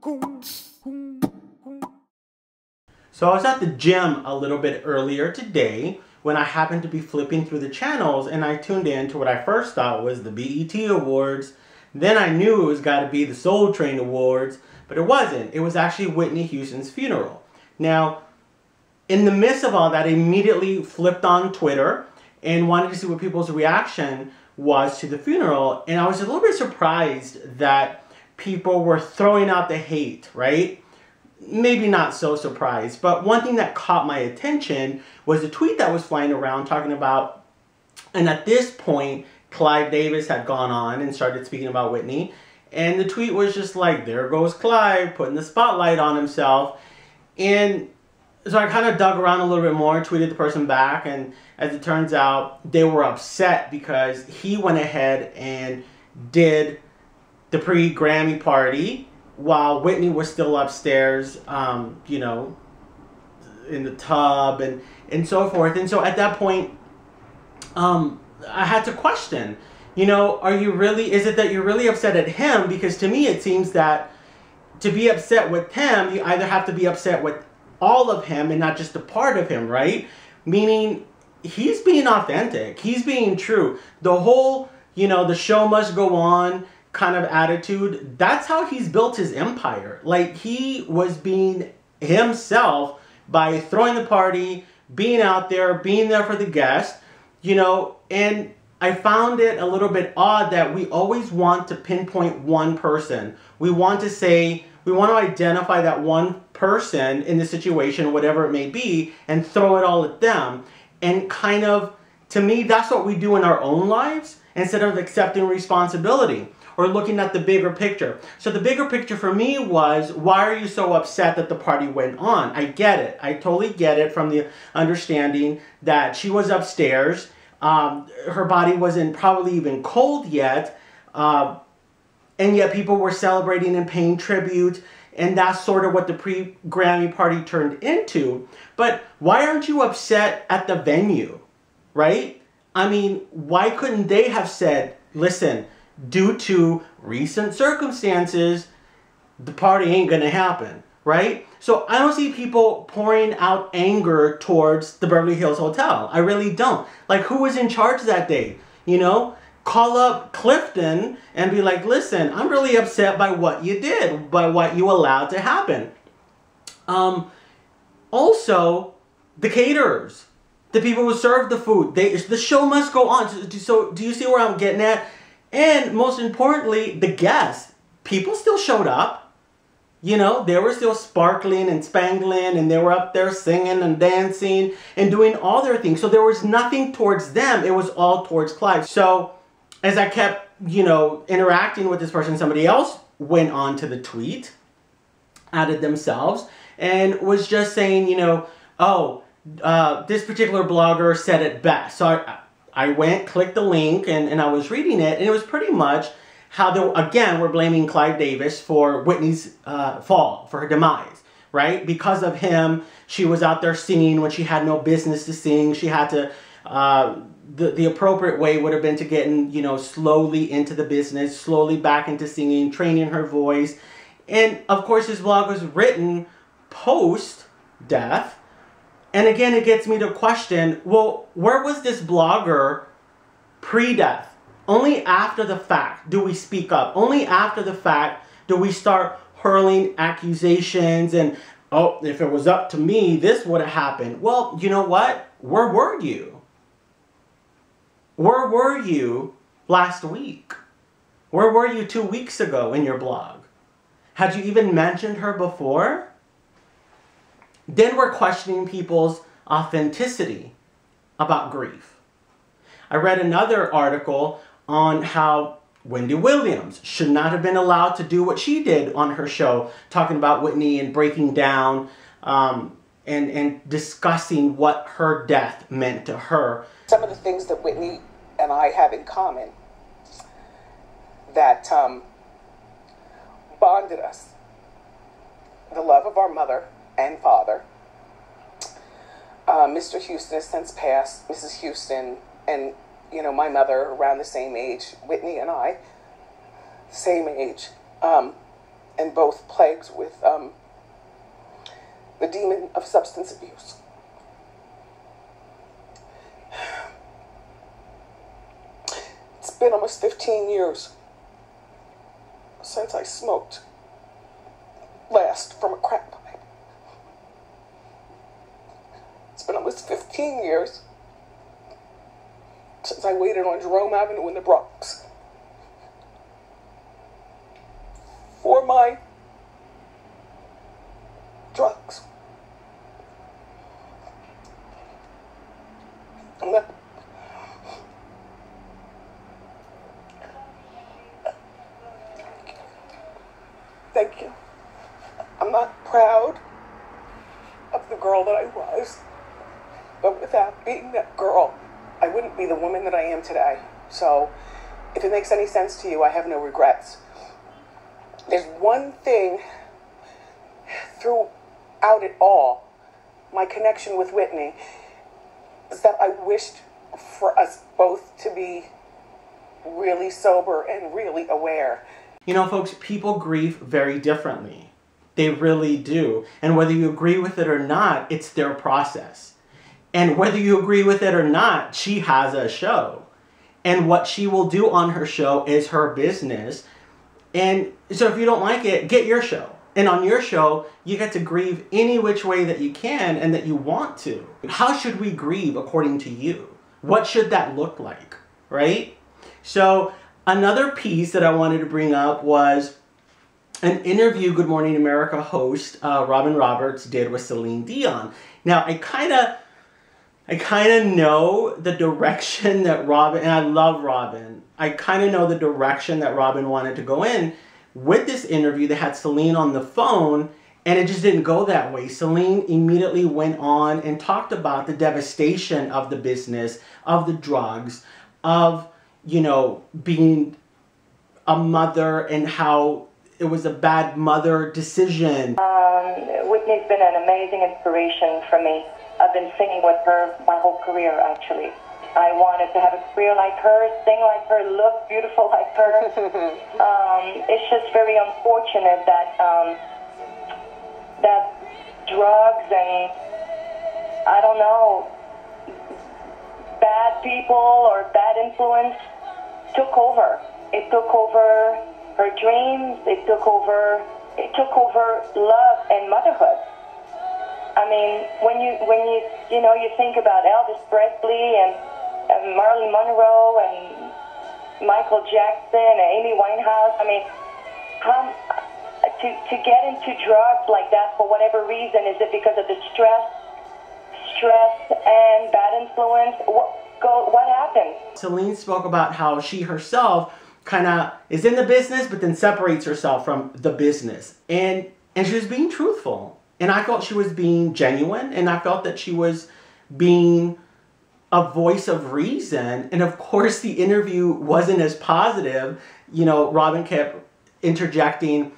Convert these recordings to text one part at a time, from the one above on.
So I was at the gym a little bit earlier today when I happened to be flipping through the channels, and I tuned in to what I first thought was the BET Awards. Then I knew it was got to be the Soul Train Awards, but it wasn't. It was actually Whitney Houston's funeral. Now, in the midst of all that, I immediately flipped on Twitter and wanted to see what people's reaction was to the funeral. And I was a little bit surprised that people were throwing out the hate, right? Maybe not so surprised, but one thing that caught my attention was a tweet that was flying around talking about, and at this point, Clive Davis had gone on and started speaking about Whitney, and the tweet was just like, there goes Clive, putting the spotlight on himself. And so I kind of dug around a little bit more, tweeted the person back, and as it turns out, they were upset because he went ahead and did the pre-Grammy party while Whitney was still upstairs, you know, in the tub and so forth. And so at that point, I had to question, you know, is it that you're really upset at him? Because to me, it seems that to be upset with him, you either have to be upset with all of him and not just a part of him, right? Meaning, he's being authentic. He's being true. The whole, you know, the show must go on kind of attitude, that's how he's built his empire. Like, he was being himself by throwing the party, being out there, being there for the guest, you know. And I found it a little bit odd that we always want to pinpoint one person. We want to say, we want to identify that one person in the situation, whatever it may be, and throw it all at them. And kind of, to me, that's what we do in our own lives instead of accepting responsibility or looking at the bigger picture. So the bigger picture for me was, why are you so upset that the party went on? I get it. I totally get it from the understanding that she was upstairs. Her body wasn't probably even cold yet. And yet people were celebrating and paying tribute. And that's sort of what the pre-Grammy party turned into. But why aren't you upset at the venue, right? I mean, why couldn't they have said, listen, due to recent circumstances, the party ain't gonna happen, right? So I don't see people pouring out anger towards the Beverly Hills Hotel. I really don't. Like, who was in charge that day, you know? Call up Clifton and be like, listen, I'm really upset by what you did, by what you allowed to happen. Also, the caterers, the people who serve the food, the show must go on. So do you see where I'm getting at? And most importantly, the guests, people still showed up. You know, they were still sparkling and spangling, and they were up there singing and dancing and doing all their things. So there was nothing towards them. It was all towards Clive. So as I kept, you know, interacting with this person, somebody else went on to the tweet, added themselves, and was just saying, you know, oh, this particular blogger said it best. So I went, clicked the link, and I was reading it, and it was pretty much how, again, we're blaming Clive Davis for Whitney's fall, for her demise, right? Because of him, she was out there singing when she had no business to sing. She had to, the appropriate way would have been to get in, you know, slowly into the business, slowly back into singing, training her voice. And, of course, this blog was written post-death. And again, it gets me to question, well, where was this blogger pre-death? Only after the fact do we speak up. Only after the fact do we start hurling accusations and, oh, if it was up to me, this would have happened. Well, you know what? Where were you? Where were you last week? Where were you 2 weeks ago in your blog? Had you even mentioned her before? Then we're questioning people's authenticity about grief. I read another article on how Wendy Williams should not have been allowed to do what she did on her show, talking about Whitney and breaking down and discussing what her death meant to her. Some of the things that Whitney and I have in common that bonded us, the love of our mother and father. Mr. Houston has since passed, Mrs. Houston, and, you know, my mother around the same age, Whitney and I, same age. and both plagued with the demon of substance abuse. It's been almost 15 years since I smoked last from a crack pipe. It's been almost 15 years since I waited on Jerome Avenue in the Bronx for my drugs. Thank you. I'm not proud of the girl that I was, but without being that girl, I wouldn't be the woman that I am today. So, if it makes any sense to you, I have no regrets. There's one thing throughout it all, my connection with Whitney, is that I wished for us both to be really sober and really aware. You know, folks, people grieve very differently. They really do. And whether you agree with it or not, it's their process. And whether you agree with it or not, she has a show. And what she will do on her show is her business. And so if you don't like it, get your show. And on your show, you get to grieve any which way that you can and that you want to. How should we grieve according to you? What should that look like, right? So another piece that I wanted to bring up was an interview Good Morning America host Robin Roberts did with Celine Dion. Now, I kind of know the direction that Robin, and I love Robin, I kind of know the direction that Robin wanted to go in. With this interview, they had Celine on the phone, and it just didn't go that way. Celine immediately went on and talked about the devastation of the business, of the drugs, of, you know, being a mother and how it was a bad mother decision. Whitney's been an amazing inspiration for me. I've been singing with her my whole career, actually. I wanted to have a career like her, sing like her, look beautiful like her. It's just very unfortunate that that drugs and, I don't know, bad people or bad influence took over. It took over her dreams. It took over love and motherhood. I mean, when you think about Elvis Presley and Marilyn Monroe and Michael Jackson and Amy Winehouse, I mean, to get into drugs like that for whatever reason, is it because of the stress and bad influence? What happened? Celine spoke about how she herself kind of is in the business, but then separates herself from the business. And she was being truthful. And I felt she was being genuine. And I felt that she was being a voice of reason. And of course, the interview wasn't as positive. You know, Robin kept interjecting,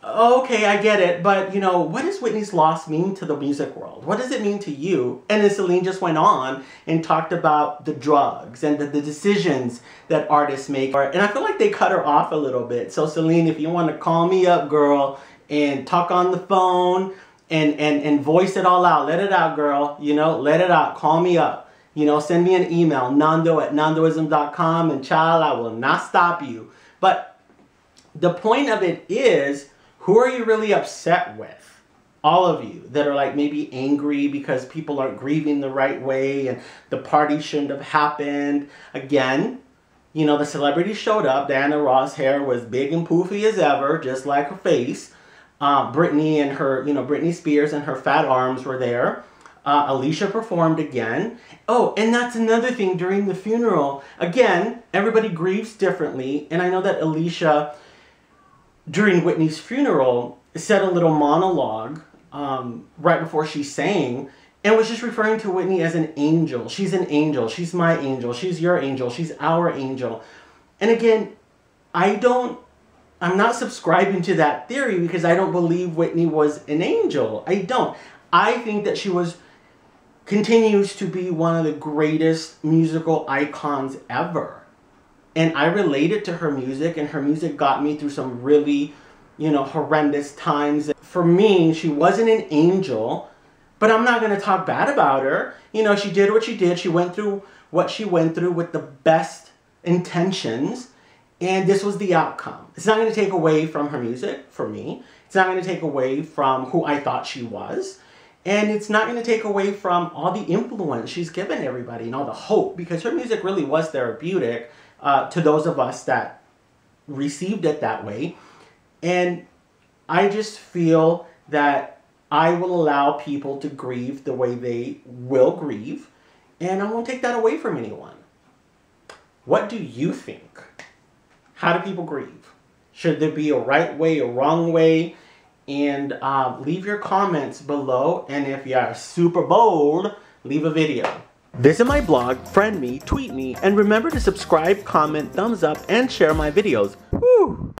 okay, I get it, but, you know, what does Whitney's loss mean to the music world? What does it mean to you? And then Celine just went on and talked about the drugs and the decisions that artists make. And I feel like they cut her off a little bit. So Celine, if you want to call me up, girl, and talk on the phone and voice it all out, let it out, girl, you know, let it out, call me up. You know, send me an email, nando@nandoism.com, and child, I will not stop you. But the point of it is, who are you really upset with? All of you that are like maybe angry because people aren't grieving the right way and the party shouldn't have happened. Again, you know, the celebrities showed up. Diana Ross' hair was big and poofy as ever, just like her face. Britney and her, you know, Britney Spears and her fat arms were there. Alicia performed again. Oh, and that's another thing during the funeral. Again, everybody grieves differently. And I know that Alicia, during Whitney's funeral, said a little monologue right before she sang and was just referring to Whitney as an angel. She's an angel. She's my angel. She's your angel. She's our angel. And again, I'm not subscribing to that theory because I don't believe Whitney was an angel. I don't. I think that she continues to be one of the greatest musical icons ever. And I related to her music, and her music got me through some really you know, horrendous times. For me, she wasn't an angel, but I'm not going to talk bad about her. You know, she did what she did. She went through what she went through with the best intentions, and this was the outcome. It's not going to take away from her music, for me. It's not going to take away from who I thought she was. And it's not going to take away from all the influence she's given everybody and all the hope, because her music really was therapeutic to those of us that received it that way. And I just feel that I will allow people to grieve the way they will grieve, and I won't take that away from anyone. What do you think? How do people grieve? Should there be a right way, a wrong way? And leave your comments below, and if you are super bold, leave a video. Visit my blog, friend me, tweet me, and remember to subscribe, comment, thumbs up, and share my videos. Woo!